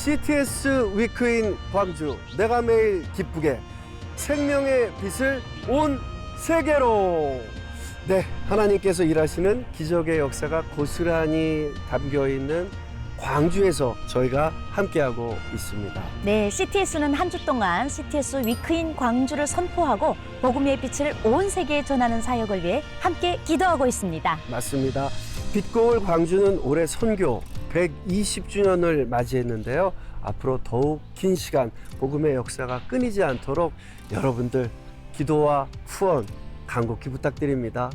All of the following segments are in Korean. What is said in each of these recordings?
CTS 위크인 광주, 내가 매일 기쁘게 생명의 빛을 온 세계로. 네, 하나님께서 일하시는 기적의 역사가 고스란히 담겨 있는 광주에서 저희가 함께하고 있습니다. 네, CTS는 한 주 동안 CTS 위크인 광주를 선포하고 복음의 빛을 온 세계에 전하는 사역을 위해 함께 기도하고 있습니다. 맞습니다. 빛고울 광주는 올해 선교 120주년을 맞이했는데요. 앞으로 더욱 긴 시간 복음의 역사가 끊이지 않도록 여러분들 기도와 후원 간곡히 부탁드립니다.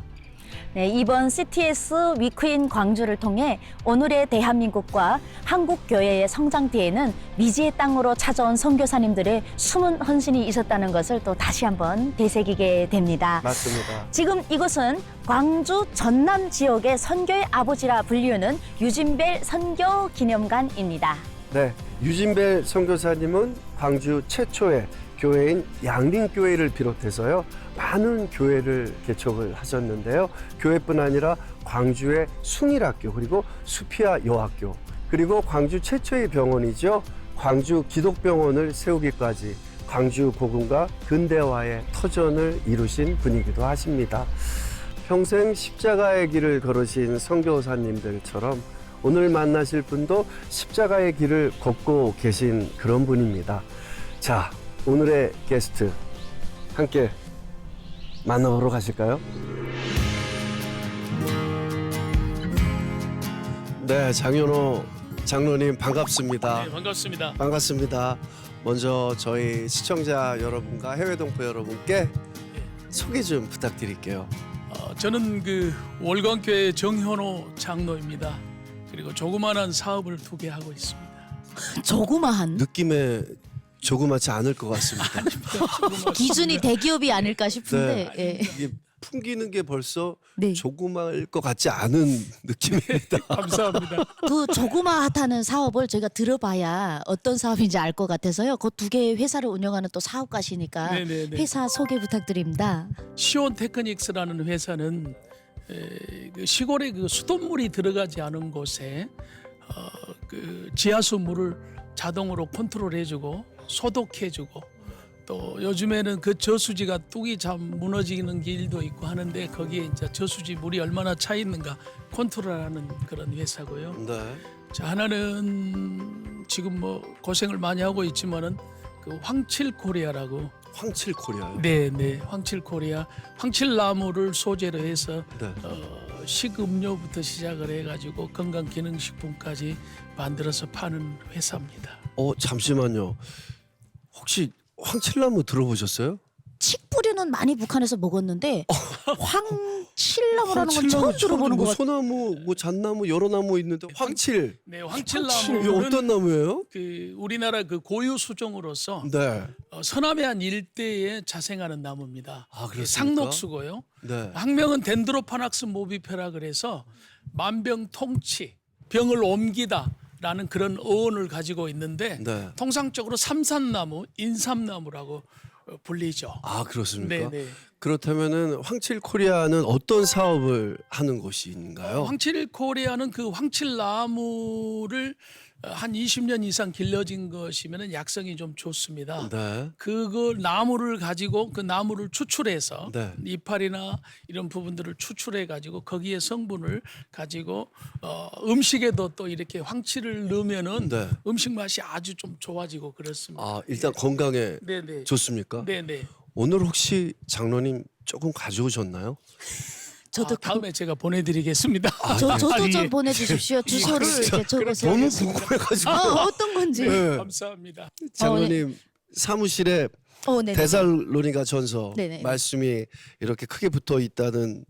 네, 이번 CTS 위크인 광주를 통해 오늘의 대한민국과 한국 교회의 성장 뒤에는 미지의 땅으로 찾아온 선교사님들의 숨은 헌신이 있었다는 것을 또 다시 한번 되새기게 됩니다. 맞습니다. 지금 이곳은 광주 전남 지역의 선교의 아버지라 불리우는 유진벨 선교기념관입니다. 네, 유진벨 선교사님은 광주 최초의 교회인 양림교회를 비롯해서요, 많은 교회를 개척을 하셨는데요. 교회뿐 아니라 광주의 숭일학교, 그리고 수피아 여학교, 그리고 광주 최초의 병원이죠, 광주 기독병원을 세우기까지 광주 복음과 근대화의 터전을 이루신 분이기도 하십니다. 평생 십자가의 길을 걸으신 선교사님들처럼 오늘 만나실 분도 십자가의 길을 걷고 계신 그런 분입니다. 자, 오늘의 게스트 함께 만나보러 가실까요? 네, 장현호 장로님 반갑습니다. 네, 반갑습니다. 반갑습니다. 먼저 저희 시청자 여러분과 해외 동포 여러분께 소개 좀 부탁드릴게요. 저는 그 월광교회 정현호 장로입니다. 그리고 조그마한 사업을 2개 하고 있습니다. 조그마한 느낌에 조그맣지 않을 것 같습니다. 기준이 대기업이 아닐까 싶은데 예. 이게 풍기는 게 벌써 네. 조그마할 것 같지 않은 느낌입니다. 감사합니다. 그 조그마하다는 사업을 저희가 들어봐야 어떤 사업인지 알 것 같아서요. 그 2개의 회사를 운영하는 또 사업가시니까 네네네. 회사 소개 부탁드립니다. 시온 테크닉스라는 회사는 그 시골에 그 수돗물이 들어가지 않은 곳에 그 지하수 물을 자동으로 컨트롤해주고 소독해주고, 또 요즘에는 그 저수지가 뚝이 참 무너지는 길도 있고 하는데 거기에 이제 저수지 물이 얼마나 차 있는가 컨트롤하는 그런 회사고요. 네. 자, 하나는 지금 뭐 고생을 많이 하고 있지만은 그 황칠코리아라고. 황칠코리아요? 네, 황칠코리아, 황칠나무를 소재로 해서 네. 식음료부터 시작을 해가지고 건강기능식품까지 만들어서 파는 회사입니다. 잠시만요. 혹시 황칠나무 들어보셨어요? 칡뿌리는 많이 북한에서 먹었는데 황칠나무라는 건 처음 들어보는 것 뭐 같아요. 소나무, 뭐 잣나무 여러 나무 있는데 황칠. 네, 이게 황칠나무는 어떤 나무예요? 그 우리나라 그 고유 수종으로서 네. 서남해안 일대에 자생하는 나무입니다. 아, 그렇습니까? 상록수고요. 네. 학명은 덴드로파낙스 모비페라 그래서 만병통치, 병을 옮기다라는 그런 어원을 가지고 있는데 네. 통상적으로 삼산나무, 인삼나무라고 불리죠. 아, 그렇습니까? 네네. 그렇다면은 황칠코리아는 어떤 사업을 하는 곳인가요? 황칠코리아는 그 황칠나무를 한 20년 이상 길러진 것이면 약성이 좀 좋습니다. 네. 그걸 나무를 가지고 그 나무를 추출해서 네. 이파리나 이런 부분들을 추출해 가지고 거기에 성분을 가지고 음식에도 또 이렇게 황칠을 넣으면은 네. 음식 맛이 아주 좀 좋아지고 그렇습니다. 아, 일단 건강에 네네. 좋습니까? 네네. 오늘 혹시 장로님 조금 가져오셨나요? 저도 다음에 제가 보내드리겠습니다. 저도 아니, 좀 예. 보내주십시오. 주소를 이렇게 적어서. 너무 궁금해가지고. 어떤 건지. 네. 감사합니다. 장로님 사무실에 네. 데살로니가 전서 네네. 말씀이 이렇게 크게 붙어 있다는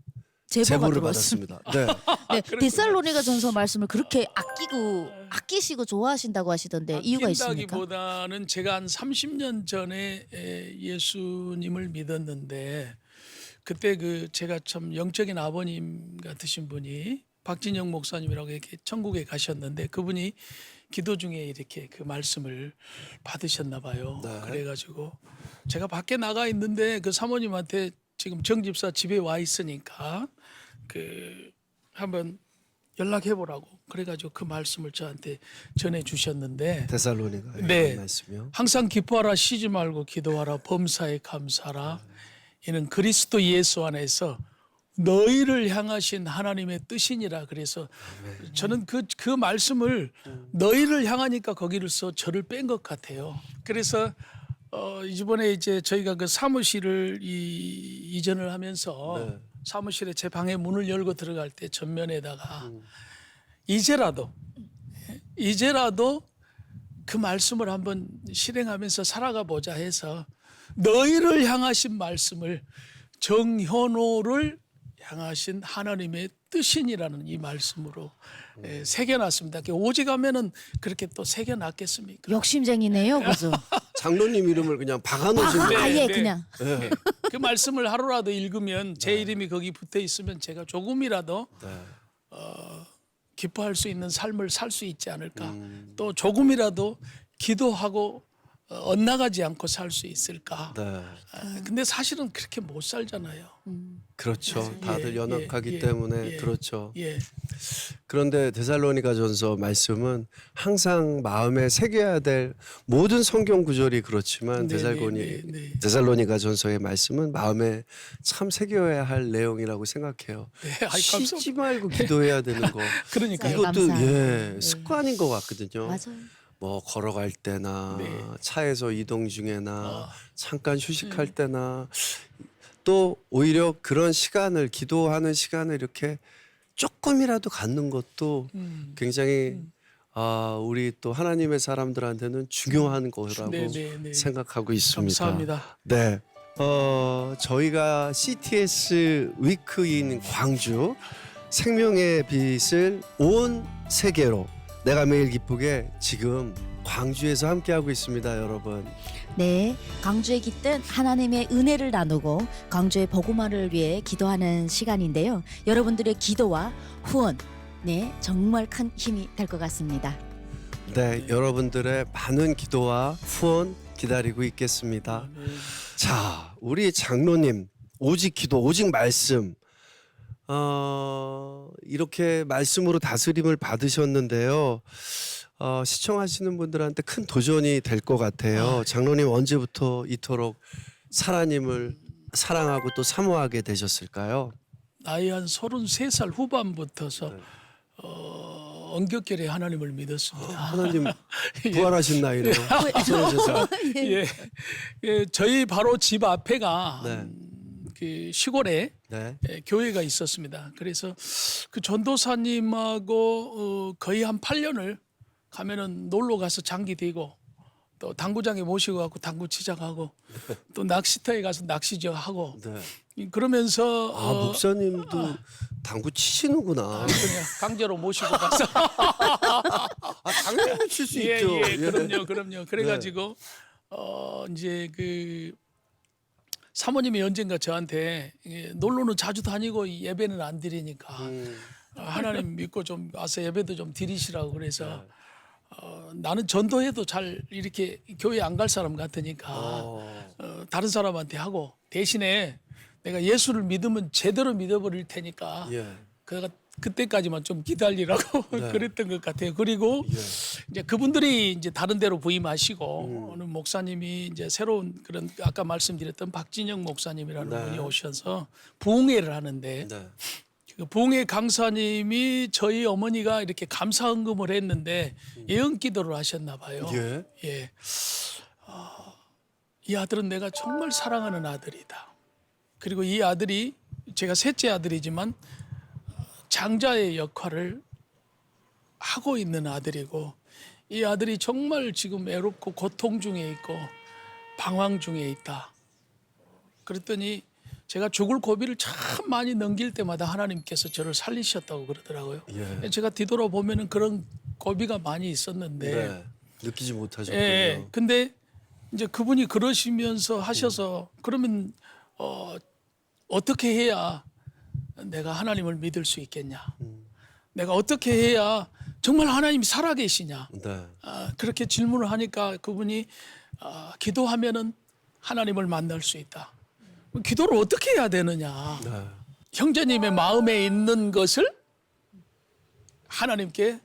제보가 제보를 들어왔습니다. 받았습니다. 네. 네, 데살로니가 전서 말씀을 그렇게 아끼시고 좋아하신다고 하시던데 이유가 있습니까? 아낀다기보다는 제가 한 30년 전에 예수님을 믿었는데 그때 그 제가 참 영적인 아버님 같으신 분이 박진영 목사님이라고 이렇게 천국에 가셨는데 그분이 기도 중에 이렇게 그 말씀을 받으셨나 봐요. 네. 그래가지고 제가 밖에 나가 있는데 그 사모님한테 지금 정 집사 집에 와 있으니까 그 한번 연락해보라고 그래가지고 그 말씀을 저한테 전해주셨는데 데살로니가 네. 말씀이요. 항상 기뻐하라 쉬지 말고 기도하라 범사에 감사하라 이는 그리스도 예수 안에서 너희를 향하신 하나님의 뜻이니라. 그래서 저는 그 말씀을 너희를 향하니까 거기를 써 저를 뺀 것 같아요. 그래서 이번에 이제 저희가 그 사무실을 이전을 하면서 네. 사무실에 제 방에 문을 열고 들어갈 때 전면에다가 이제라도 그 말씀을 한번 실행하면서 살아가 보자 해서 너희를 향하신 말씀을 정현호를 향하신 하나님의 뜻이니라는 이 말씀으로 새겨놨습니다. 오직하면은 그렇게 또 새겨놨겠습니까? 욕심쟁이네요, 그죠? 장로님 이름을 그냥 박아놓으신 네, 거예요. 아예 네. 그냥. 네. 그 말씀을 하루라도 읽으면 제 이름이 거기 붙어 있으면 제가 조금이라도 네. 기뻐할 수 있는 삶을 살 수 있지 않을까. 또 조금이라도 기도하고 엇나가지 않고 살 수 있을까. 네. 근데 사실은 그렇게 못 살잖아요. 그렇죠. 다들 예, 연약하기 예, 때문에 예, 그렇죠. 예. 그런데 데살로니가전서 말씀은 항상 마음에 새겨야 될 모든 성경 구절이 그렇지만 네, 네, 네. 데살로니가전서의 말씀은 마음에 참 새겨야 할 내용이라고 생각해요. 네, 아이, 쉬지 감사합니다. 말고 기도해야 되는 거. 그러니까 네, 이것도 감사합니다. 예 네. 습관인 것 같거든요. 맞아요. 뭐 걸어갈 때나 네. 차에서 이동 중에나 아. 잠깐 휴식할 때나 또 오히려 그런 시간을 기도하는 시간을 이렇게 조금이라도 갖는 것도 굉장히 우리 또 하나님의 사람들한테는 중요한 거라고 네, 네, 네. 생각하고 있습니다. 감사합니다. 네. 저희가 CTS 위크인 광주 생명의 빛을 온 세계로 내가 매일 기쁘게 지금 광주에서 함께하고 있습니다, 여러분. 네, 광주에 깃든 하나님의 은혜를 나누고 광주의 복음화를 위해 기도하는 시간인데요. 여러분들의 기도와 후원, 네, 정말 큰 힘이 될 것 같습니다. 네, 여러분들의 많은 기도와 후원 기다리고 있겠습니다. 자, 우리 장로님 오직 기도, 오직 말씀. 이렇게 말씀으로 다스림을 받으셨는데요. 시청하시는 분들한테 큰 도전이 될 것 같아요. 장로님 언제부터 이토록 사라님을 사랑하고 또 사모하게 되셨을까요? 나이 한 33살 후반부터서 네. 언격결에 하나님을 믿었습니다. 하나님 부활하신 나이네요. 33살. 예, 예, 저희 바로 집 앞에가 네. 그 시골에 네. 교회가 있었습니다. 그래서 그 전도사님하고 거의 한 8년을 가면은 놀러 가서 장기 되고 또 당구장에 모시고 가고 당구 치자하고 또 낚시터에 가서 낚시저 하고 네. 그러면서 목사님도 당구 치시는구나. 그냥 강제로 모시고 가서 당연히 칠 수 예, 있죠. 예, 그럼요. 그래가지고 이제 그 사모님이 언젠가 저한테 놀러는 자주 다니고 예배는 안 드리니까 하나님 믿고 좀 와서 예배도 좀 드리시라고 그래서 나는 전도해도 잘 이렇게 교회 안 갈 사람 같으니까 다른 사람한테 하고 대신에 내가 예수를 믿으면 제대로 믿어버릴 테니까 예. 그때까지만 좀 기다리라고 네. 그랬던 것 같아요. 그리고 예. 이제 그분들이 이제 다른 데로 부임하시고 어느 목사님이 이제 새로운 그런 아까 말씀드렸던 박진영 목사님이라는 네. 분이 오셔서 부흥회를 하는데 네. 그 부흥회 강사님이 저희 어머니가 이렇게 감사헌금을 했는데 예언기도를 하셨나 봐요. 예. 예. 이 아들은 내가 정말 사랑하는 아들이다. 그리고 이 아들이 제가 셋째 아들이지만 장자의 역할을 하고 있는 아들이고 이 아들이 정말 지금 애롭고 고통 중에 있고 방황 중에 있다. 그랬더니 제가 죽을 고비를 참 많이 넘길 때마다 하나님께서 저를 살리셨다고 그러더라고요. 예. 제가 뒤돌아보면은 그런 고비가 많이 있었는데 네. 느끼지 못하셨군요. 예. 근데 이제 그분이 그러시면서 하셔서 그러면 어떻게 해야 내가 하나님을 믿을 수 있겠냐? 내가 어떻게 해야 정말 하나님이 살아계시냐? 네. 그렇게 질문을 하니까 그분이 기도하면은 하나님을 만날 수 있다. 기도를 어떻게 해야 되느냐? 네. 형제님의 마음에 있는 것을 하나님께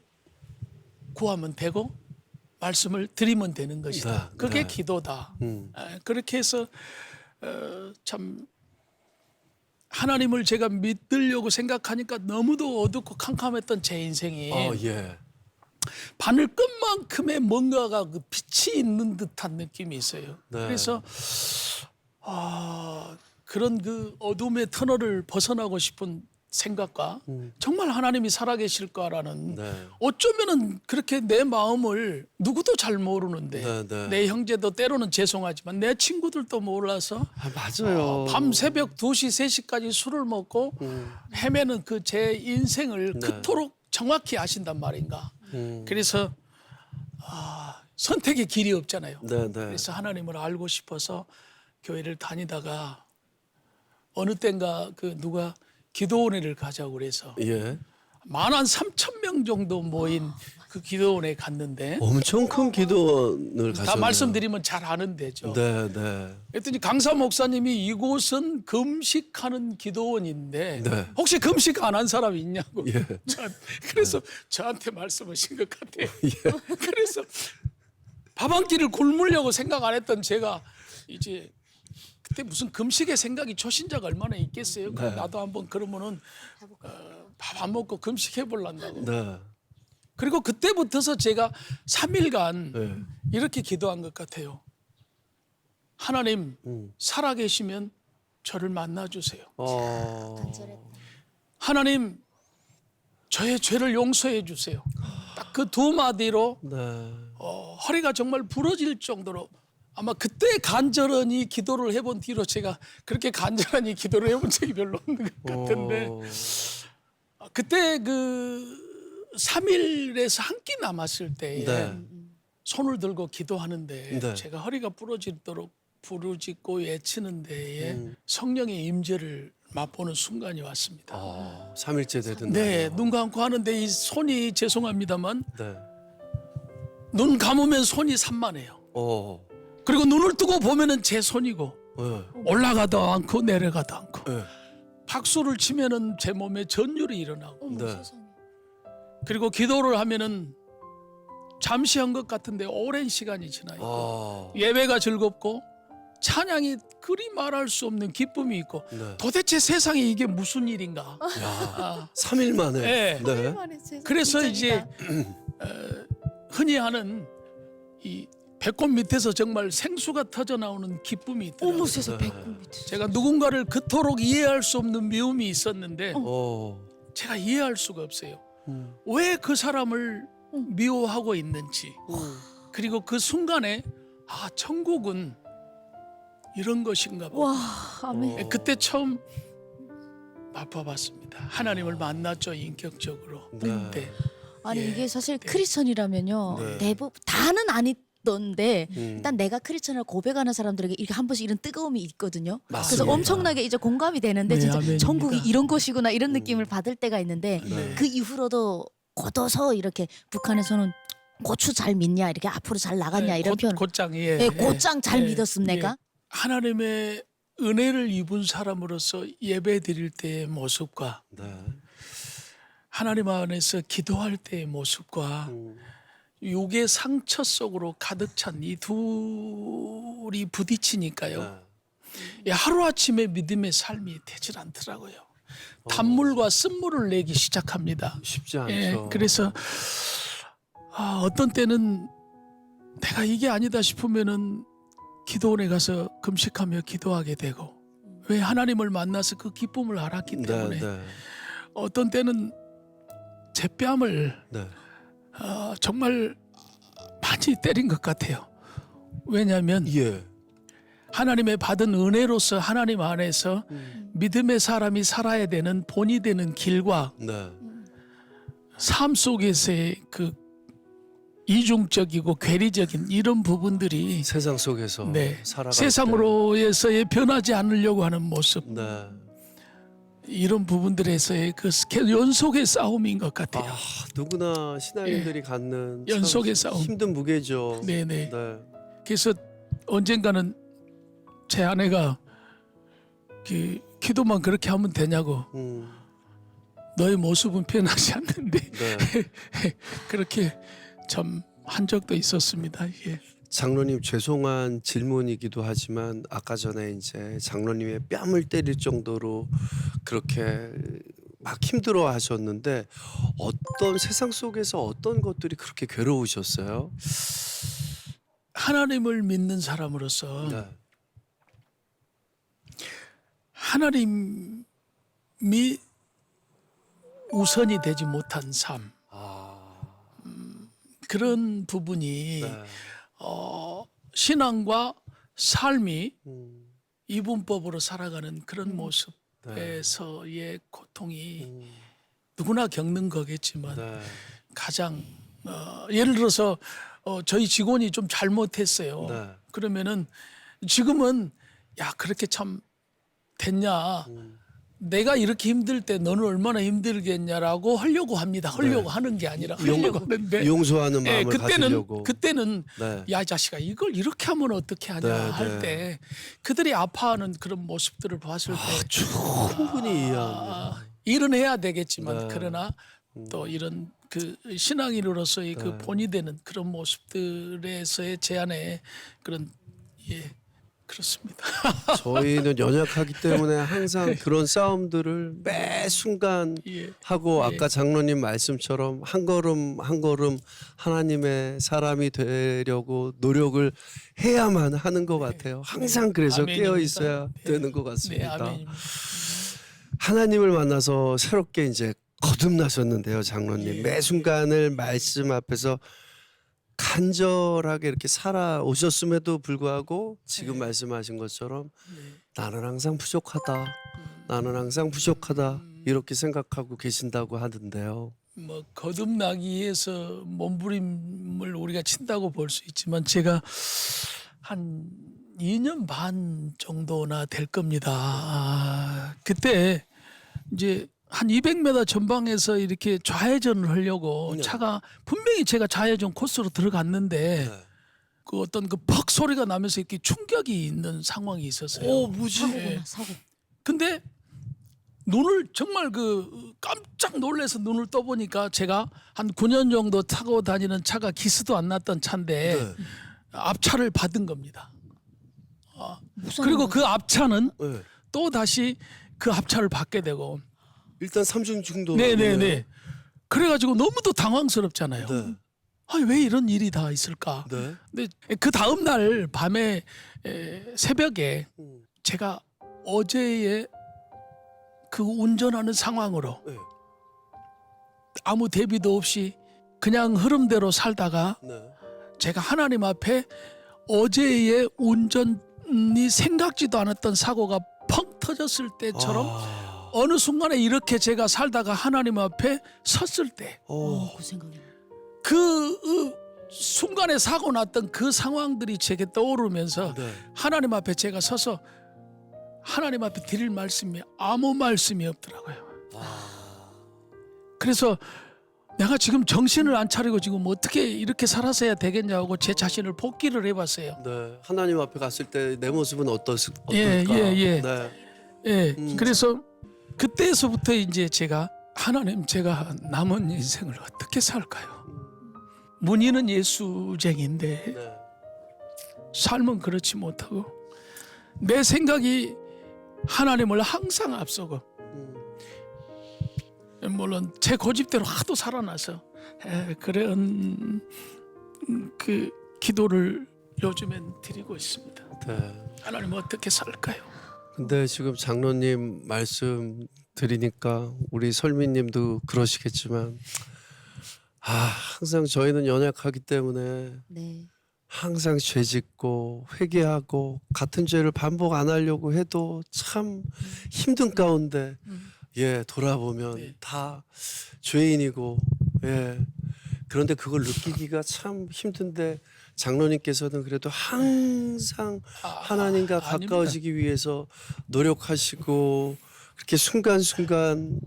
구하면 되고 말씀을 드리면 되는 것이다. 네, 그게 네. 기도다. 그렇게 해서 참 하나님을 제가 믿으려고 생각하니까 너무도 어둡고 캄캄했던 제 인생이 예. 바늘끝만큼의 뭔가가 그 빛이 있는 듯한 느낌이 있어요. 네. 그래서 그런 그 어둠의 터널을 벗어나고 싶은 생각과 정말 하나님이 살아계실까라는 네. 어쩌면은 그렇게 내 마음을 누구도 잘 모르는데 네, 네. 내 형제도 때로는 죄송하지만 내 친구들도 몰라서 맞아요. 밤 새벽 2시, 3시까지 술을 먹고 헤매는 그 제 인생을 네. 그토록 정확히 아신단 말인가. 음. 그래서 선택의 길이 없잖아요. 네, 네. 그래서 하나님을 알고 싶어서 교회를 다니다가 어느 땐가 그 누가 기도원회를 가자고 그래서 예. 만 한 3,000명 정도 모인 그 기도원에 갔는데 엄청 큰 기도원을 가셨네요. 다 말씀드리면 잘 아는 데죠. 네, 네. 그랬더니 강사 목사님이 이곳은 금식하는 기도원인데 네. 혹시 금식 안 한 사람이 있냐고. 예. 그래서 저한테 말씀하신 것 같아요. 예. 그래서 밥 한 끼를 굶으려고 생각 안 했던 제가 이제 그때 무슨 금식의 생각이 초신자가 얼마나 있겠어요. 네. 나도 한번 그러면은 밥 안 먹고 금식해 볼란다고. 네. 그리고 그때부터서 제가 3일간 네. 이렇게 기도한 것 같아요. 하나님 살아계시면 저를 만나주세요. 하나님 저의 죄를 용서해 주세요. 딱 그 두 마디로 네. 허리가 정말 부러질 정도로 아마 그때 간절하니 기도를 해본 뒤로 제가 그렇게 간절하니 기도를 해본 적이 별로 없는 것 같은데 그때 그 3일에서 한 끼 남았을 때에 네. 손을 들고 기도하는데 네. 제가 허리가 부러지도록 부르짖고 외치는 데에 성령의 임재를 맛보는 순간이 왔습니다. 3일째 되던 네, 날이요. 눈 감고 하는데 이 손이 죄송합니다만 네. 눈 감으면 손이 산만해요. 그리고 눈을 뜨고 보면은 제 손이고 네. 올라가도 않고 내려가도 않고 네. 박수를 치면은 제 몸에 전율이 일어나고 네. 그리고 기도를 하면은 잠시 한 것 같은데 오랜 시간이 지나 있고 예배가 즐겁고 찬양이 그리 말할 수 없는 기쁨이 있고 네. 도대체 세상에 이게 무슨 일인가. 야, 3일 만에. 네. 네. 그래서 이제 흔히 하는 이 배꼽 밑에서 정말 생수가 터져 나오는 기쁨이 있더라고요. 어머 세상 네. 배꼽 밑에. 제가 누군가를 그토록 이해할 수 없는 미움이 있었는데 제가 이해할 수가 없어요. 왜 그 사람을 미워하고 있는지 그리고 그 순간에 천국은 이런 것인가 보다. 와 아멘. 그때 처음 맛봐봤습니다. 하나님을 만났죠, 인격적으로. 네. 그때. 아니 예. 이게 사실 크리스천이라면요 네. 대부분 다는 아니던데 음. 일단 내가 크리스천을 고백하는 사람들에게 이렇게 한 번씩 이런 뜨거움이 있거든요. 맞습니다. 그래서 엄청나게 이제 공감이 되는데 네, 진짜 아멘입니다. 전국이 이런 곳이구나 이런 느낌을 받을 때가 있는데 네. 그 이후로도 곧어서 이렇게 북한에서는 고추 잘 믿냐 이렇게 앞으로 잘 나갔냐 이런 표현. 곧장 예. 네, 곧장 잘 예. 믿었습니까? 예. 하나님의 은혜를 입은 사람으로서 예배 드릴 때의 모습과 네. 하나님 안에서 기도할 때의 모습과 육의 상처 속으로 가득 찬 이 둘이 부딪히니까요. 네. 하루아침에 믿음의 삶이 되질 않더라고요. 단물과 쓴물을 내기 시작합니다. 쉽지 않죠. 예, 그래서 어떤 때는 내가 이게 아니다 싶으면은 기도원에 가서 금식하며 기도하게 되고 왜 하나님을 만나서 그 기쁨을 알았기 때문에 네. 어떤 때는 제 뺨을 네. 정말 많이 때린 것 같아요. 왜냐하면 예. 하나님의 받은 은혜로서 하나님 안에서 믿음의 사람이 살아야 되는 본이 되는 길과 네. 삶 속에서의 그 이중적이고 괴리적인 이런 부분들이 세상 속에서 네, 살아갈 세상으로에서의 변하지 않으려고 하는 모습 때. 네. 이런 부분들에서의 그 연속의 싸움인 것 같아요. 누구나 신앙인들이 갖는 연속의 참 싸움. 힘든 무게죠. 네네. 네. 그래서 언젠가는 제 아내가 기도만 그렇게 하면 되냐고 너의 모습은 변하지 않는데 네. 그렇게 참 한 적도 있었습니다. 예. 장로님 죄송한 질문이기도 하지만 아까 전에 이제 장로님의 뺨을 때릴 정도로 그렇게 막 힘들어 하셨는데 어떤 세상 속에서 어떤 것들이 그렇게 괴로우셨어요? 하나님을 믿는 사람으로서 네. 하나님이 우선이 되지 못한 삶, 그런 부분이 네. 신앙과 삶이 음, 이분법으로 살아가는 그런 네. 모습에서의 고통이 음, 누구나 겪는 거겠지만 네. 가장 예를 들어서 저희 직원이 좀 잘못했어요. 네. 그러면은 지금은 야 그렇게 참 됐냐? 내가 이렇게 힘들 때 너는 얼마나 힘들겠냐라고 하려고 합니다. 하려고 하는 게 아니라 하려고 하는데 용서하는 예, 마음을 가지려고. 그때는 네. 야 이 자식아 이걸 이렇게 하면 어떻게 하냐 네, 할 네. 때 그들이 아파하는 그런 모습들을 봤을 때 충분히 이해합니다. 일은 해야 되겠지만 네. 그러나 또 이런 그 신앙인으로서의 그 네. 본이 되는 그런 모습들에서의 제 안에 그런 예 그렇습니다. 저희는 연약하기 때문에 항상 그런 싸움들을 매 순간 예. 하고 예. 아까 장로님 말씀처럼 한 걸음 한 걸음 하나님의 사람이 되려고 노력을 해야만 하는 것 같아요. 항상 그래서 아멘입니다. 깨어 있어야 네. 되는 것 네, 같습니다. 아멘입니다. 하나님을 만나서 새롭게 이제 거듭나셨는데요, 장로님. 예. 매 순간을 말씀 앞에서 간절하게 이렇게 살아오셨음에도 불구하고 지금 네. 말씀하신 것처럼 네. 나는 항상 부족하다. 나는 항상 부족하다. 이렇게 생각하고 계신다고 하던데요. 뭐 거듭나기 위해서 몸부림을 우리가 친다고 볼 수 있지만 제가 한 2년 반 정도나 될 겁니다. 그때 이제 한 200m 전방에서 이렇게 좌회전을 하려고 네. 차가 분명히 제가 좌회전 코스로 들어갔는데 네. 그 어떤 그 퍽 소리가 나면서 이렇게 충격이 있는 상황이 있었어요. 뭐지? 예. 사고. 근데 눈을 정말 그 깜짝 놀라서 눈을 떠보니까 제가 한 9년 정도 타고 다니는 차가 기스도 안 났던 차인데 네. 앞차를 받은 겁니다. 무슨 그리고 그 앞차는 네. 또 다시 그 앞차를 받게 되고 일단 삼중 중도. 네네네. 그래가지고 너무도 당황스럽잖아요. 네. 아니 왜 이런 일이 다 있을까? 네. 근데 그 다음 날 밤에 새벽에 음. 제가 어제의 그 운전하는 상황으로 네. 아무 대비도 없이 그냥 흐름대로 살다가 네. 제가 하나님 앞에 어제의 운전이 생각지도 않았던 사고가 펑 터졌을 때처럼 아. 어느 순간에 이렇게 제가 살다가 하나님 앞에 섰을 때 그 생각이. 그 순간에 사고 났던 그 상황들이 제게 떠오르면서 네. 하나님 앞에 제가 서서 하나님 앞에 드릴 말씀이 아무 말씀이 없더라고요. 그래서 내가 지금 정신을 안 차리고 지금 어떻게 이렇게 살아서야 되겠냐고 제 자신을 복기를 해봤어요. 네. 하나님 앞에 갔을 때 내 모습은 어떨까? 예, 예. 네. 예, 음. 그래서 그때서부터 이제 제가 하나님 제가 남은 인생을 어떻게 살까요? 문의는 예수쟁인데 네. 삶은 그렇지 못하고 내 생각이 하나님을 항상 앞서고 물론 제 고집대로 하도 살아나서 그런 그 기도를 요즘엔 드리고 있습니다. 네. 하나님 어떻게 살까요? 근데 지금 장로님 말씀 드리니까 우리 설미님도 그러시겠지만 항상 저희는 연약하기 때문에 네. 항상 죄짓고 회개하고 같은 죄를 반복 안 하려고 해도 참 힘든 가운데 돌아보면 네. 다 죄인이고 그런데 그걸 느끼기가 참 힘든데 장로님께서는 그래도 항상 하나님과 아닙니다. 가까워지기 위해서 노력하시고 그렇게 순간순간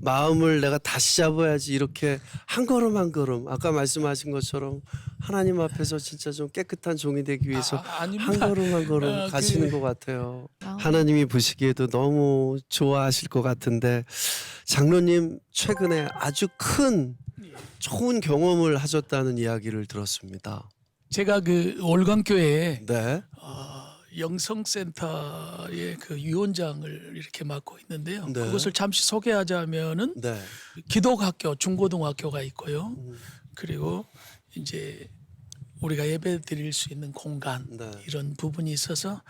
마음을 내가 다시 잡아야지 이렇게 한 걸음 한 걸음 아까 말씀하신 것처럼 하나님 앞에서 진짜 좀 깨끗한 종이 되기 위해서 아닙니다. 한 걸음 한 걸음 가시는 것 같아요. 아. 하나님이 보시기에도 너무 좋아하실 것 같은데 장로님 최근에 아주 큰 예. 좋은 경험을 하셨다는 이야기를 들었습니다. 제가 그 올강교회에 네. 영성센터의 그 위원장을 이렇게 맡고 있는데요. 네. 그것을 잠시 소개하자면은 네. 기독학교, 중고등학교가 있고요. 음. 그리고 이제 우리가 예배 드릴 수 있는 공간 네. 이런 부분이 있어서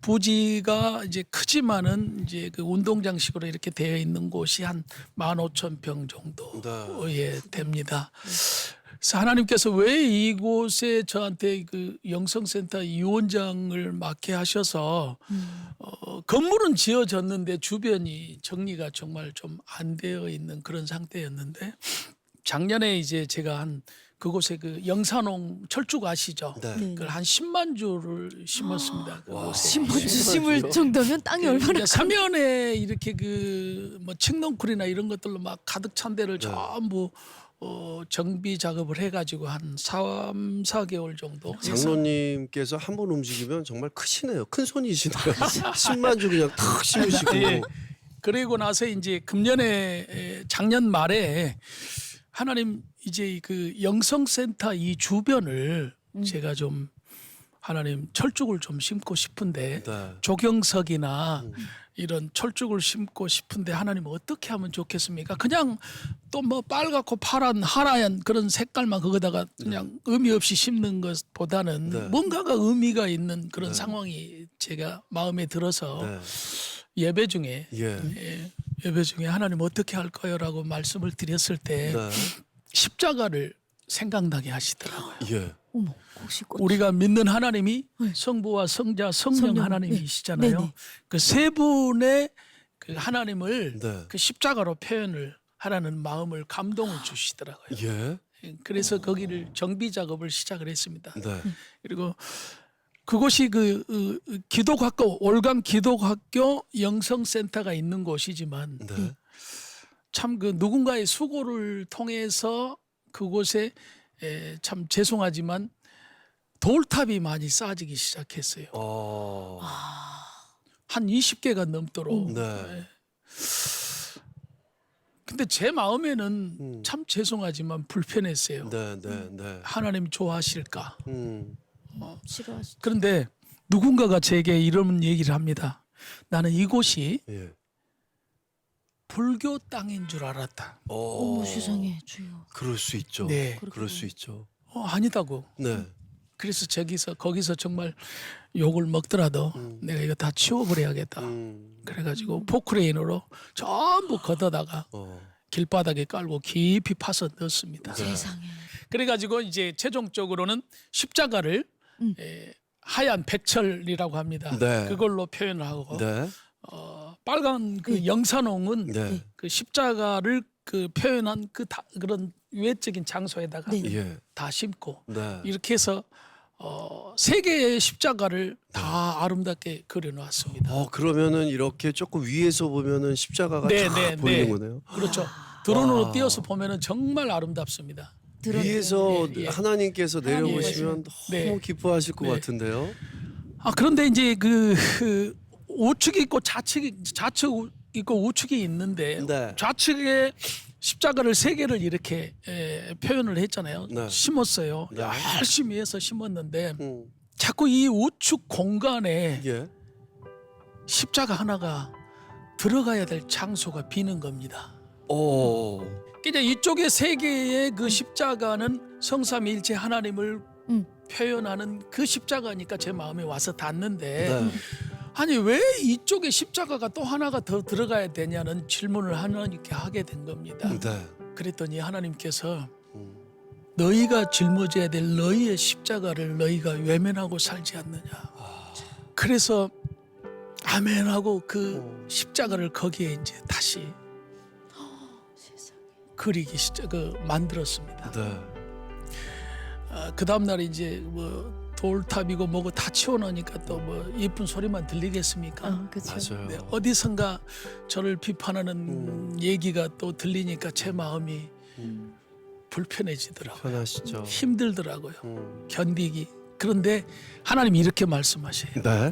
부지가 이제 크지만은 이제 그 운동장식으로 이렇게 되어 있는 곳이 한 15,000평 정도에 됩니다. 그래서 하나님께서 왜 이곳에 저한테 그 영성센터 위원장을 맡게 하셔서 건물은 지어졌는데 주변이 정리가 정말 좀 안 되어 있는 그런 상태였는데 작년에 이제 제가 한 그곳에 그 영산홍 철쭉 아시죠? 네. 네. 그걸 한 10만 주를 심었습니다. 그곳에. 10만 주 심을 정도면 땅이 얼마나 이제 사면에 이렇게 그 뭐 칡넝쿨이나 이런 것들로 막 가득 찬 데를 네. 전부 정비 작업을 해가지고 한 3, 4개월 정도 해서 장로님께서 한 번 움직이면 정말 크시네요. 큰 손이시네요. 10만 주 그냥 탁 심으시고. 예. 그리고 나서 이제 금년에 작년 말에 하나님 이제 그 영성센터 이 주변을 제가 좀 하나님 철쭉을 좀 심고 싶은데 네. 조경석이나 이런 철쭉을 심고 싶은데 하나님 어떻게 하면 좋겠습니까? 그냥 또 뭐 빨갛고 파란 하얀 그런 색깔만 거기다가 그냥 의미 없이 심는 것보다는 네. 뭔가가 의미가 있는 그런 네. 상황이 제가 마음에 들어서 네. 예배 중에 예. 예배 중에 하나님 어떻게 할까요라고 말씀을 드렸을 때 네. 십자가를 생각나게 하시더라고요. 예. 어머 혹시 꽃 우리가 믿는 하나님이 네. 성부와 성자, 성령 성령, 하나님이시잖아요. 네. 그 세 분의 그 하나님을 네. 그 십자가로 표현을 하라는 마음을 감동을 주시더라고요. 예. 그래서 거기를 정비 작업을 시작을 했습니다. 네. 그리고 그곳이 그 기독학교 올강 기독학교 영성센터가 있는 곳이지만 네. 참 그 누군가의 수고를 통해서 그곳에 참 죄송하지만 돌탑이 많이 쌓아지기 시작했어요. 한 20개가 넘도록. 네. 근데 제 마음에는 참 죄송하지만 불편했어요. 네. 네. 네. 하나님 좋아하실까? 싫어하시죠? 그런데 누군가가 제게 이런 얘기를 합니다. 나는 이곳이 예. 불교 땅인 줄 알았다. 어머 세상에 주여. 그럴 수 있죠. 네. 그럴 수 있죠. 아니다고. 네. 그래서 거기서 정말 욕을 먹더라도 내가 이거 다 치워버려야겠다. 그래가지고 포크레인으로 전부 걷어다가 길바닥에 깔고 깊이 파서 넣었습니다. 세상에. 그래가지고 이제 최종적으로는 십자가를 하얀 백철이라고 합니다. 네. 그걸로 표현을 하고 네. 빨간 그 영산홍은 네. 그 십자가를 그 표현한 그런 외적인 장소에다가 네. 예. 다 심고 네. 이렇게 해서 세 개의 십자가를 다 아름답게 그려놨습니다. 그러면은 이렇게 조금 위에서 보면은 십자가가 네, 쫙 네, 보이는 네. 거네요. 그렇죠. 드론으로 와. 띄어서 보면은 정말 아름답습니다. 위에서 예, 예. 하나님께서 내려보시면 네. 너무 기뻐하실 것 네. 같은데요. 그런데 이제 그 우측이 있고 좌측 있고 우측이 있는데 네. 좌측에 십자가를 세 개를 이렇게 표현을 했잖아요. 네. 심었어요. 네. 열심히 해서 심었는데 음. 자꾸 이 우측 공간에 예. 십자가 하나가 들어가야 될 장소가 비는 겁니다. 오. 이제 이쪽에 세 개의 그 십자가는 성삼일체 하나님을 표현하는 그 십자가니까 제 마음에 와서 닿는데 네. 아니 왜 이쪽에 십자가가 또 하나가 더 들어가야 되냐는 질문을 하나님께 하게 된 겁니다. 네. 그랬더니 하나님께서 음. 너희가 짊어져야 될 너희의 십자가를 너희가 외면하고 살지 않느냐. 그래서 아멘하고 그 십자가를 거기에 이제 다시 그리기 만들었습니다. 네. 그 다음 날 이제 뭐 돌탑이고 뭐고 다 치워놓으니까 또 뭐 예쁜 소리만 들리겠습니까? 그렇죠. 맞아요. 네, 어디선가 저를 비판하는 얘기가 또 들리니까 제 마음이 불편해지더라고요. 편하시죠. 힘들더라고요. 견디기. 그런데 하나님이 이렇게 말씀하셔요. 네.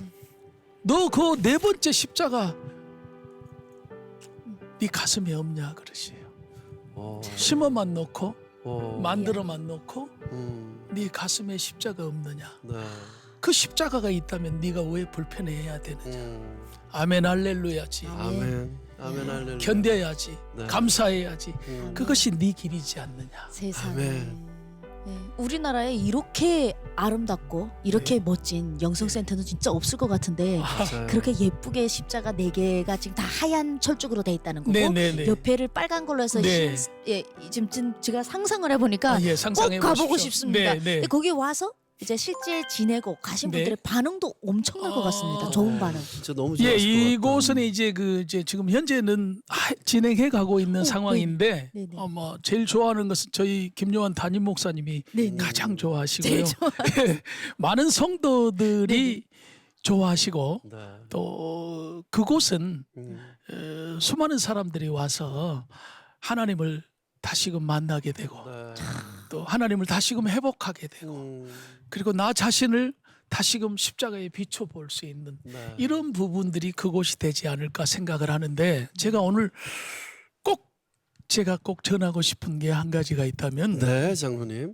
너 그 네 번째 십자가 네 가슴에 없냐 그러시요. 어, 심어만 놓고 어, 만들어만 놓고 음, 네 가슴에 십자가 없느냐. 네, 그 십자가가 있다면 네가 왜 불편해해야 되느냐. 아멘 할렐루야지. 아멘, 아멘 할렐루야. 견뎌야지. 네. 감사해야지. 음, 그것이 네 길이지 않느냐. 세상에. 아멘. 네, 우리나라에 이렇게 아름답고 이렇게 멋진 영성센터는 진짜 없을 것 같은데 맞아요. 그렇게 예쁘게 십자가 4개가 지금 다 하얀 철쭉으로 돼 있다는 거고 네네네. 옆에를 빨간 걸로 해서 네. 지금 제가 상상을 해보니까 예, 꼭 상상해 가보고 보십시오. 싶습니다. 네, 네. 근데 거기 와서 이제 실제 지내고 가신 네. 분들의 반응도 엄청날 것 같습니다. 아. 좋은 반응. 진짜 너무 예, 좋았을 것 같다. 이곳은 이제 지금 현재는 진행해 가고 있는 오, 상황인데 네, 네. 뭐 제일 좋아하는 것은 저희 김요한 담임 목사님이 네, 네. 가장 좋아하시고요. 제일 좋아. 예, 많은 성도들이 좋아하시고 네. 또 그곳은 수많은 사람들이 와서 하나님을 다시금 만나게 되고 네. 또 하나님을 다시금 회복하게 되고 그리고 나 자신을 다시금 십자가에 비춰볼 수 있는 네. 이런 부분들이 그곳이 되지 않을까 생각을 하는데 제가 오늘 제가 꼭 전하고 싶은 게 한 가지가 있다면 네, 장로님.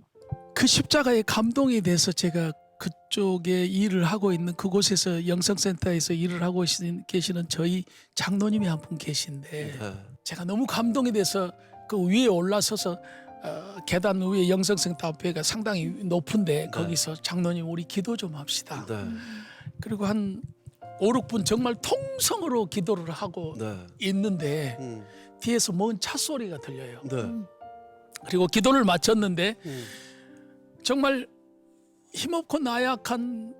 그 십자가의 감동에 대해서 제가 그쪽에 일을 하고 있는 그곳에서 영성센터에서 일을 하고 계시는 저희 장로님이 한 분 계신데 네. 제가 너무 감동이 돼서 그 위에 올라서서 계단 위에 영성센터 앞에가 상당히 높은데 거기서 장로님 우리 기도 좀 합시다. 네. 그리고 한 5, 6분 정말 통성으로 기도를 하고 네. 있는데 음. 뒤에서 먼 차 소리가 들려요. 네. 그리고 기도를 마쳤는데 음. 정말 힘없고 나약한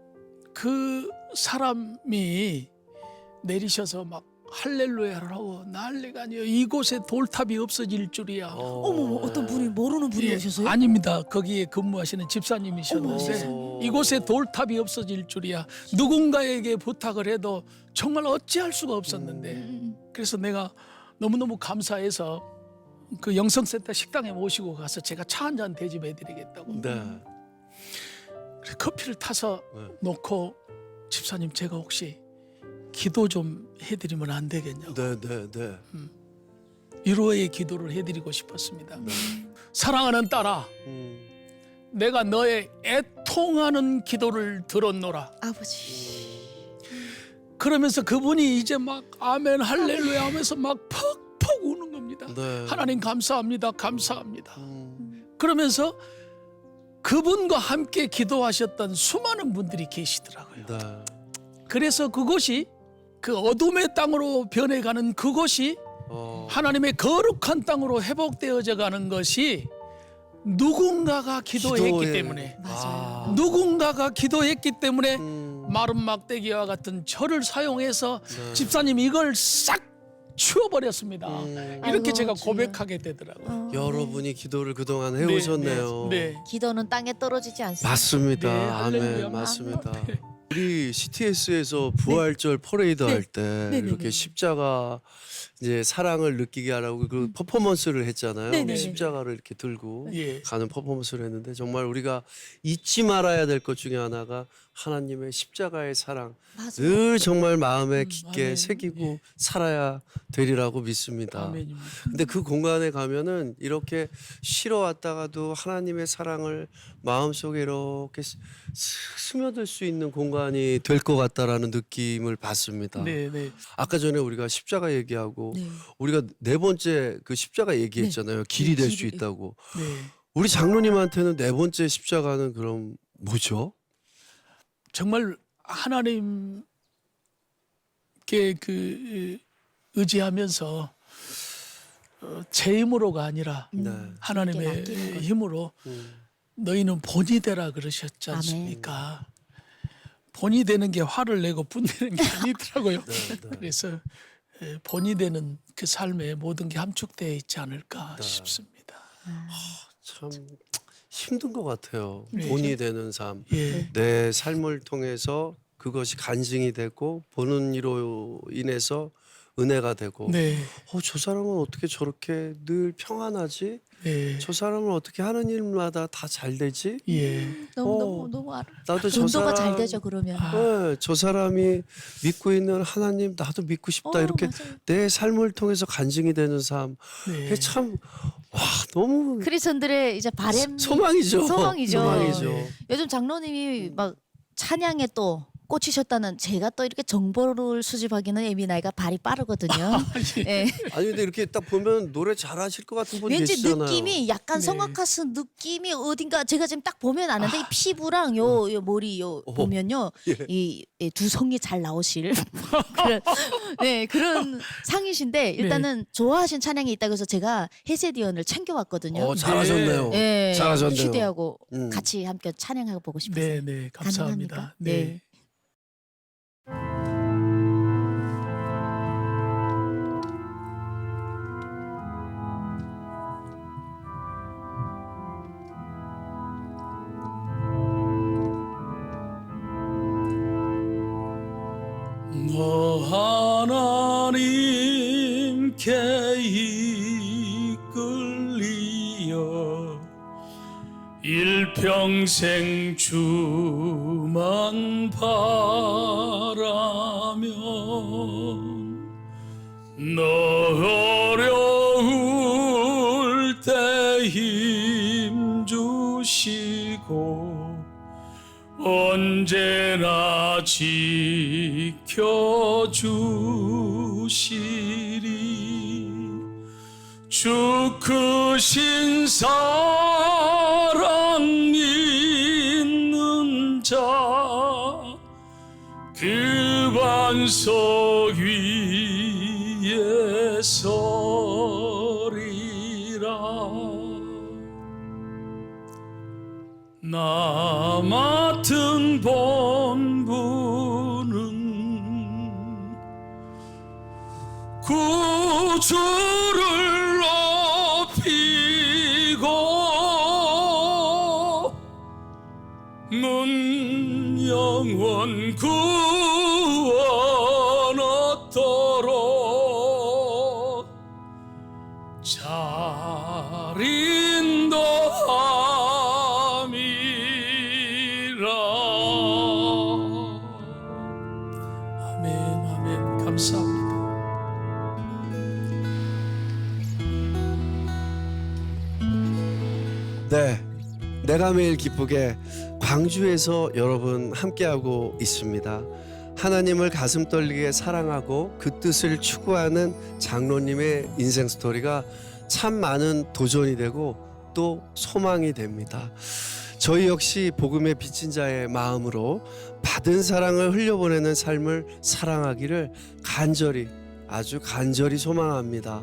그 사람이 내리셔서 막 할렐루야를 하고 난리가 아니에요. 이곳에 돌탑이 없어질 줄이야. 어머 어떤 분이 모르는 분이 예, 오셔서요? 아닙니다. 거기에 근무하시는 집사님이셨는데 어머. 이곳에 돌탑이 없어질 줄이야. 누군가에게 부탁을 해도 정말 어찌할 수가 없었는데 그래서 내가 너무너무 감사해서 그 영성센터 식당에 모시고 가서 제가 차 한 잔 대접해 드리겠다고 네. 그래서 커피를 타서 네. 놓고 집사님 제가 혹시 기도 좀 해드리면 안 되겠냐고 네. 네. 네. 위로의 기도를 해드리고 싶었습니다. 네. 사랑하는 딸아 음. 내가 너의 애통하는 기도를 들었노라. 아버지. 그러면서 그분이 이제 막 아멘 할렐루야 하면서 막 퍽퍽 우는 겁니다. 네. 하나님 감사합니다. 감사합니다. 음. 그러면서 그분과 함께 기도하셨던 수많은 분들이 계시더라고요. 네. 그래서 그곳이 그 어둠의 땅으로 변해가는 그곳이 하나님의 거룩한 땅으로 회복되어져 가는 것이 누군가가 기도했기 기도에- 때문에 맞아요. 누군가가 기도했기 때문에 음. 마른 막대기와 같은 철을 사용해서 네. 집사님 이걸 싹 치워버렸습니다. 이렇게 아이고, 제가 주여. 고백하게 되더라고요. 여러분이 기도를 그동안 네, 해오셨네요. 네, 네. 기도는 땅에 떨어지지 않습니다. 맞습니다. 네, 할렐루야. 아멘. 맞습니다. 네. 우리 CTS에서 부활절 퍼레이드 네. 할 때 네, 네, 이렇게 네. 십자가 이제 사랑을 느끼게 하라고 그 퍼포먼스를 했잖아요. 네, 네, 네. 십자가를 이렇게 들고 예. 가는 퍼포먼스를 했는데 정말 우리가 잊지 말아야 될 것 중에 하나가 하나님의 십자가의 사랑 맞아요. 늘 정말 마음에 깊게 아멘. 새기고 예. 살아야 되리라고 믿습니다. 아멘입니다. 근데 그 공간에 가면은 이렇게 쉬러 왔다가도 하나님의 사랑을 마음속에 이렇게 스며들 수 있는 공간이 될 것 같다라는 느낌을 받습니다. 네, 네. 아까 전에 우리가 십자가 얘기하고 네. 우리가 네 번째 그 십자가 얘기했잖아요. 길이 될 수 길이. 있다고. 네. 우리 장로님한테는 네 번째 십자가는 그럼 뭐죠? 정말 하나님께 그 의지하면서 제 힘으로가 아니라 네. 하나님의 맡기는 것. 힘으로 음. 너희는 본이 되라 그러셨지 아멘. 않습니까? 본이 되는 게 화를 내고 분내는 게 아니더라고요. 네, 네. 그래서 본이 되는 그 삶에 모든 게 함축되어 있지 않을까 네. 싶습니다. 참 힘든 것 같아요. 네. 본이 되는 삶. 예, 내 삶을 통해서 그것이 간증이 되고 보는 이로 인해서 은혜가 되고 네, 저 사람은 어떻게 저렇게 늘 평안하지? 네. 저 사람은 어떻게 하는 일마다 다 잘 되지? 예. 너무 알아. 나도 저 전도가 사람 잘 되죠 그러면. 네, 저 사람이 믿고 있는 하나님 나도 믿고 싶다 이렇게 맞아요. 내 삶을 통해서 간증이 되는 삶. 네. 그게 참 와, 너무 크리스천들의 이제 바램이 소망이죠. 소망이죠. 소망이죠. 네. 요즘 장로님이 막 찬양에 또 꽂히셨다는 제가 또 이렇게 정보를 수집하기는 애미 나이가 발이 빠르거든요. 예. 아니 근데 이렇게 딱 보면 노래 잘하실 것 같은 분 왠지 계시잖아요. 느낌이 약간 네. 성악가스 느낌이 어딘가 제가 지금 딱 보면 아는데 이 피부랑 요 머리 보면요 이 두 성이 잘 나오실 그런 그런 상이신데 일단은 좋아하신 찬양이 있다고 해서 제가 해세디언을 챙겨왔거든요. 잘하셨네요. 예, 잘하셨네요. 휴대하고 음. 같이 함께 찬양해 보고 싶어요. 네, 네. 감사합니다. 가능합니까? 네. 너 하나님께 이끌리어 일평생 주만 바라면 너 어려울 때 힘 주시고 언제나 지켜주시리 주 크신 사랑 있는 자 그 반석 위에 서리라 나 맡은 본분은 구주를 높이고 문 영원 구원 얻도록 잘 인도함이라. 아멘, 아멘. 감사합니다. 네, 내가 매일 기쁘게 광주에서 여러분 함께하고 있습니다. 하나님을 가슴 떨리게 사랑하고 그 뜻을 추구하는 장로님의 인생 스토리가 참 많은 도전이 되고 또 소망이 됩니다. 저희 역시 복음의 빚진 자의 마음으로 받은 사랑을 흘려보내는 삶을 사랑하기를 간절히 아주 간절히 소망합니다.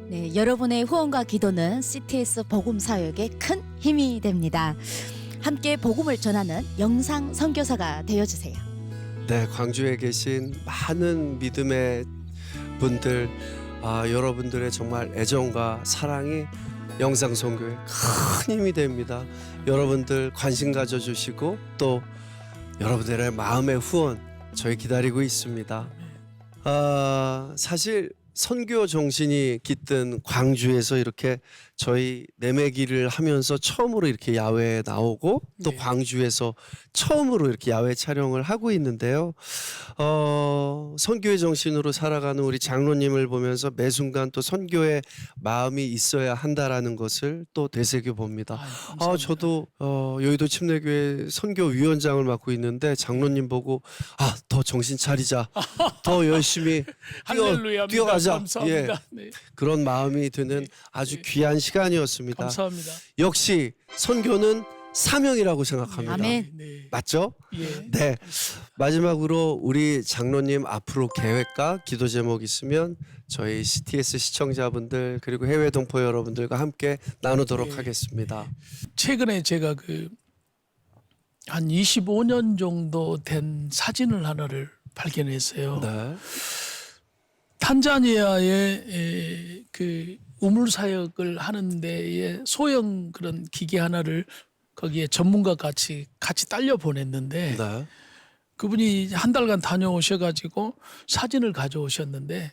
네, 여러분의 후원과 기도는 CTS 복음 사역에 큰 힘이 됩니다. 함께 복음을 전하는 영상 선교사가 되어 주세요. 네, 광주에 계신 많은 믿음의 분들, 여러분들의 정말 애정과 사랑이 영상 선교에 큰 힘이 됩니다. 여러분들 관심 가져주시고 또 여러분들의 마음의 후원 저희 기다리고 있습니다. 사실 선교 정신이 깃든 광주에서 이렇게 저희 내매기를 하면서 처음으로 이렇게 야외에 나오고 또 네. 광주에서 처음으로 이렇게 야외 촬영을 하고 있는데요. 선교의 정신으로 살아가는 우리 장로님을 보면서 매 순간 또 선교의 마음이 있어야 한다라는 것을 또 되새겨 봅니다. 감사합니다. 저도 여의도 침례교회 선교위원장을 맡고 있는데 장로님 보고 더 정신 차리자, 더 열심히 할렐루야입니다. 뛰어가자. 감사합니다. 네. 그런 마음이 드는 아주 귀한 시간이었습니다. 감사합니다. 역시 선교는 사명이라고 생각합니다. 아멘. 네. 맞죠? 예. 네. 마지막으로 우리 장로님 앞으로 계획과 기도 제목 있으면 저희 CTS 시청자분들 그리고 해외 동포 여러분들과 함께 나누도록 네. 하겠습니다. 최근에 제가 한 25년 정도 된 사진을 하나를 발견했어요. 네. 탄자니아의 그 우물 사역을 하는 데에 소형 그런 기계 하나를 거기에 전문가 같이 딸려 보냈는데 네. 그분이 한 달간 다녀오셔가지고 사진을 가져오셨는데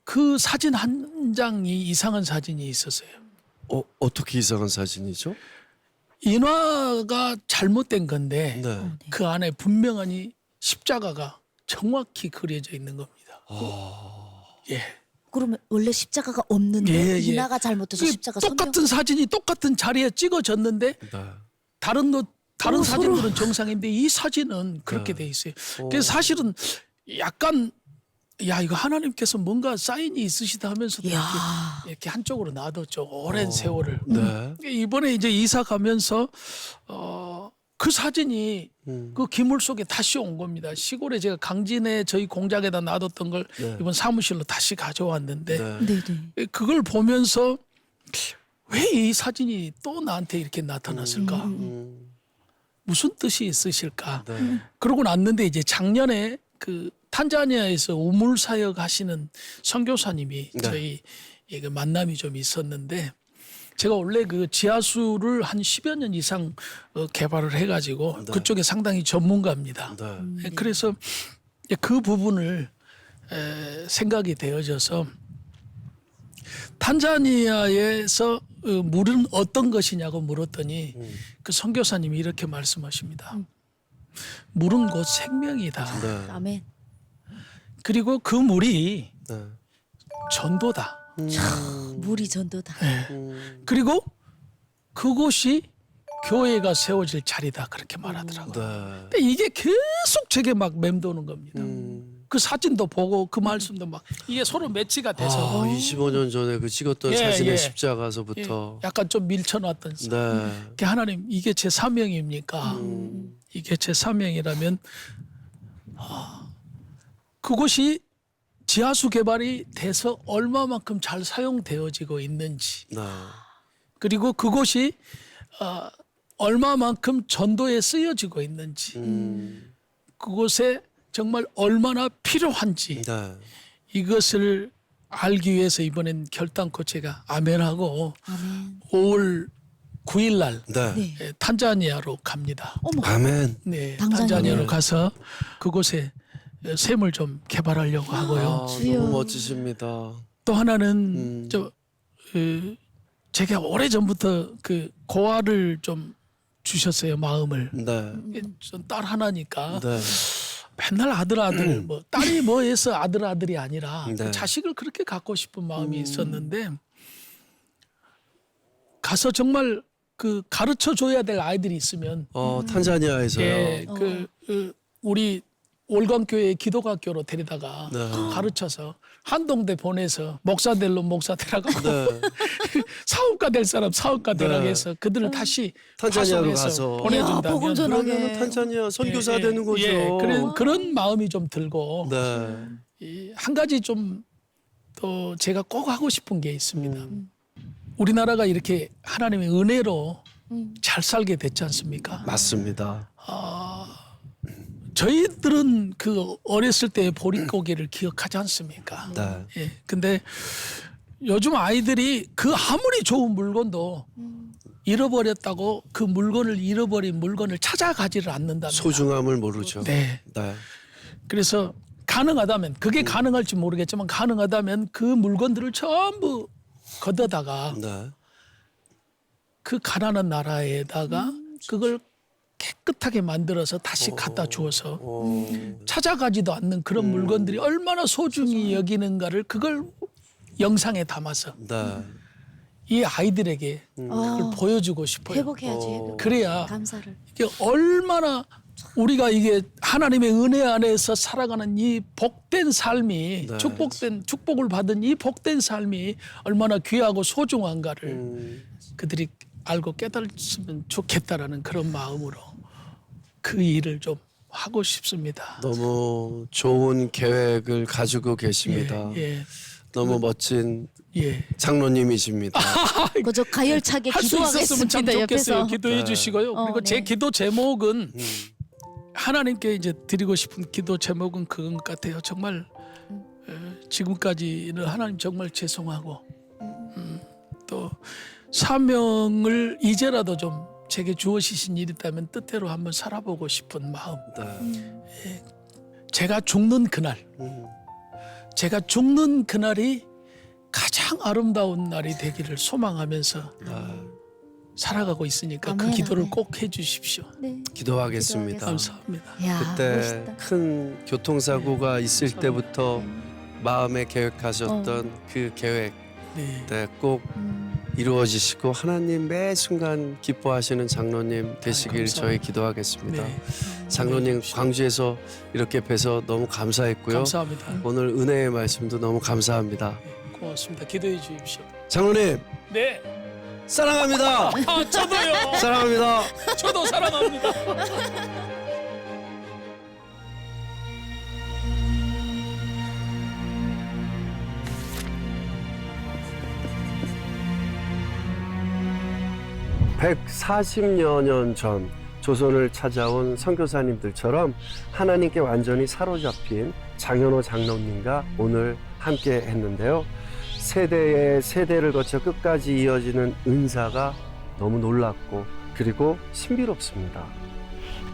그 사진 한 장이 이상한 사진이 있었어요. 어떻게 이상한 사진이죠? 인화가 잘못된 건데 네. 그 안에 분명하니 십자가가 정확히 그려져 있는 겁니다. 예. 그러면 원래 십자가가 없는데 예, 예. 인화가 잘못해서 그 십자가 성경 똑같은 사진이 똑같은 자리에 찍어졌는데 네. 다른 서로. 사진들은 정상인데 이 사진은 그렇게 네. 돼 있어요. 그래서 사실은 약간 야 이거 하나님께서 뭔가 사인이 있으시다 하면서도 이야. 이렇게 한쪽으로 놔뒀죠. 오랜 세월을. 네. 이번에 이제 이사 가면서 그 사진이 그 기물 속에 다시 온 겁니다. 시골에 제가 강진에 저희 공장에다 놔뒀던 걸 네. 이번 사무실로 다시 가져왔는데 네. 네네. 그걸 보면서 왜 이 사진이 또 나한테 이렇게 나타났을까? 무슨 뜻이 있으실까? 네. 그러고 났는데 이제 작년에 그 탄자니아에서 우물 사역 하시는 선교사님이 네. 저희 그 만남이 좀 있었는데 제가 원래 그 지하수를 한 10여 년 이상 개발을 해가지고 네. 그쪽에 상당히 전문가입니다. 네. 그래서 그 부분을 생각이 되어져서 탄자니아에서 물은 어떤 것이냐고 물었더니 그 선교사님이 이렇게 말씀하십니다. 물은 곧 생명이다. 네. 아멘. 그리고 그 물이 네. 전도다. 물이 전도다. 그리고 그곳이 교회가 세워질 자리다. 그렇게 말하더라고요. 네. 근데 이게 계속 제게 막 맴도는 겁니다. 그 사진도 보고 그 말씀도 막 이게 서로 매치가 돼서 25년 전에 그 찍었던 예, 사진의 예. 십자가서부터 약간 좀 밀쳐놨던 네. 하나님 이게 제 사명입니까? 이게 제 사명이라면 그곳이 지하수 개발이 돼서 얼마만큼 잘 사용되어지고 있는지 네. 그리고 그곳이 얼마만큼 전도에 쓰여지고 있는지 그곳에 정말 얼마나 필요한지 네. 이것을 알기 위해서 이번엔 결단코 제가 아멘하고 아멘. 5월 9일 날 네. 네. 탄자니아로 갑니다. 어머. 아멘. 네, 당장이네요. 탄자니아로 가서 그곳에 샘을 좀 개발하려고 하고요. 주여. 너무 멋지십니다. 또 하나는 제가 오래 전부터 그 고아를 좀 주셨어요 마음을. 네. 전 딸 하나니까 네. 맨날 아들 뭐 딸이 뭐해서 아들이 아니라 네. 그 자식을 그렇게 갖고 싶은 마음이 있었는데 가서 정말 그 가르쳐 줘야 될 아이들이 있으면 탄자니아에서요. 예, 우리 올광교회 기독학교로 데리다가 네. 가르쳐서 한동대 보내서 목사들로 목사되라고 네. 사업가 될 사람 사업가 되라고 네. 해서 그들을 다시 탄자니아로 파송해서 가서. 이야, 보내준다면 복음 전하게. 그러면 탄자니아 선교사 예, 되는 거죠. 예, 그런 마음이 좀 들고 네. 한 가지 좀 또 제가 꼭 하고 싶은 게 있습니다. 우리나라가 이렇게 하나님의 은혜로 잘 살게 됐지 않습니까? 맞습니다. 저희들은 그 어렸을 때의 보릿고개를 기억하지 않습니까? 네. 예. 근데 요즘 아이들이 그 아무리 좋은 물건도 잃어버렸다고 그 물건을 잃어버린 물건을 찾아가지를 않는답니다. 소중함을 모르죠. 네. 네. 그래서 가능하다면 그게 가능할지 모르겠지만 가능하다면 그 물건들을 전부 걷어다가 네. 그 가난한 나라에다가 그걸 깨끗하게 만들어서 다시 갖다 주어서 찾아가지도 않는 그런 물건들이 얼마나 소중히 여기는가를 그걸 영상에 담아서 네. 이 아이들에게 그걸 보여주고 싶어요. 회복해야지. 회복. 그래야 감사를. 이게 얼마나 우리가 이게 하나님의 은혜 안에서 살아가는 이 복된 삶이 네. 축복을 받은 이 복된 삶이 얼마나 귀하고 소중한가를 그들이 알고 깨달았으면 좋겠다라는 그런 마음으로 그 일을 좀 하고 싶습니다. 너무 좋은 계획을 가지고 계십니다. 예, 너무 멋진 예. 장로님이십니다. 그저 가열차게 할 수 있었으면 참 기도하겠습니다. 좋겠어요. 옆에서. 기도해 네. 주시고요. 그리고 제 네. 기도 제목은 하나님께 이제 드리고 싶은 기도 제목은 그건 같아요. 정말 지금까지는 하나님 정말 죄송하고 또 사명을 이제라도 좀 제게 주어지신 일이 있다면 뜻대로 한번 살아보고 싶은 마음. 네. 제가 죽는 그날, 제가 죽는 그날이 가장 아름다운 날이 되기를 소망하면서 살아가고 있으니까 그 아멘, 기도를 아멘. 꼭 해주십시오. 네. 기도하겠습니다. 감사합니다. 야, 그때 멋있다. 큰 교통사고가 있을 참. 때부터 마음에 계획하셨던 그 계획 네. 네, 꼭 음. 이루어지시고 하나님 매 순간 기뻐하시는 장로님 되시길 감사합니다. 저희 기도하겠습니다. 네. 장로님 광주에서 이렇게 뵈서 너무 감사했고요. 감사합니다. 오늘 은혜의 말씀도 너무 감사합니다. 네, 고맙습니다. 기도해 주십시오. 장로님 네. 사랑합니다. 아, 저도요. 사랑합니다. 저도 사랑합니다. (140여 년) 전 조선을 찾아온 선교사님들처럼 하나님께 완전히 사로잡힌 장현호 장로님과 오늘 함께 했는데요. 세대의 세대를 거쳐 끝까지 이어지는 은사가 너무 놀랍고 그리고 신비롭습니다.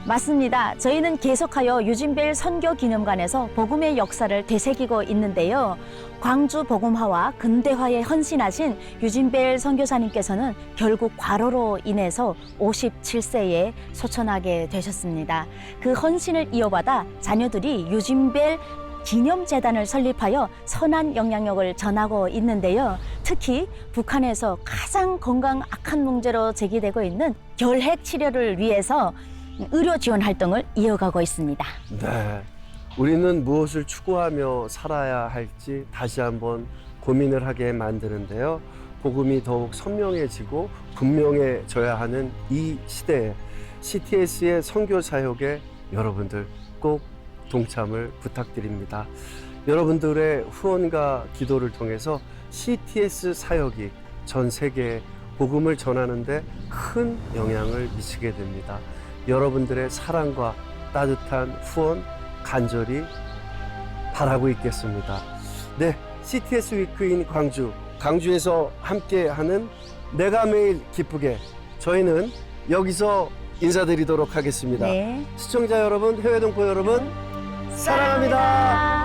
맞습니다. 저희는 계속하여 유진벨 선교기념관에서 복음의 역사를 되새기고 있는데요. 광주 복음화와 근대화에 헌신하신 유진벨 선교사님께서는 결국 과로로 인해서 57세에 소천하게 되셨습니다. 그 헌신을 이어받아 자녀들이 유진벨 기념재단을 설립하여 선한 영향력을 전하고 있는데요. 특히 북한에서 가장 건강 악한 문제로 제기되고 있는 결핵 치료를 위해서 의료 지원 활동을 이어가고 있습니다. 네, 우리는 무엇을 추구하며 살아야 할지 다시 한번 고민을 하게 만드는데요. 복음이 더욱 선명해지고 분명해져야 하는 이 시대에 CTS의 선교 사역에 여러분들 꼭 동참을 부탁드립니다. 여러분들의 후원과 기도를 통해서 CTS 사역이 전 세계에 복음을 전하는 데 큰 영향을 미치게 됩니다. 여러분들의 사랑과 따뜻한 후원 간절히 바라고 있겠습니다. 네, CTS 위크인 광주에서 함께하는 내가 매일 기쁘게 저희는 여기서 인사드리도록 하겠습니다. 네. 시청자 여러분, 해외 동포 여러분, 사랑합니다.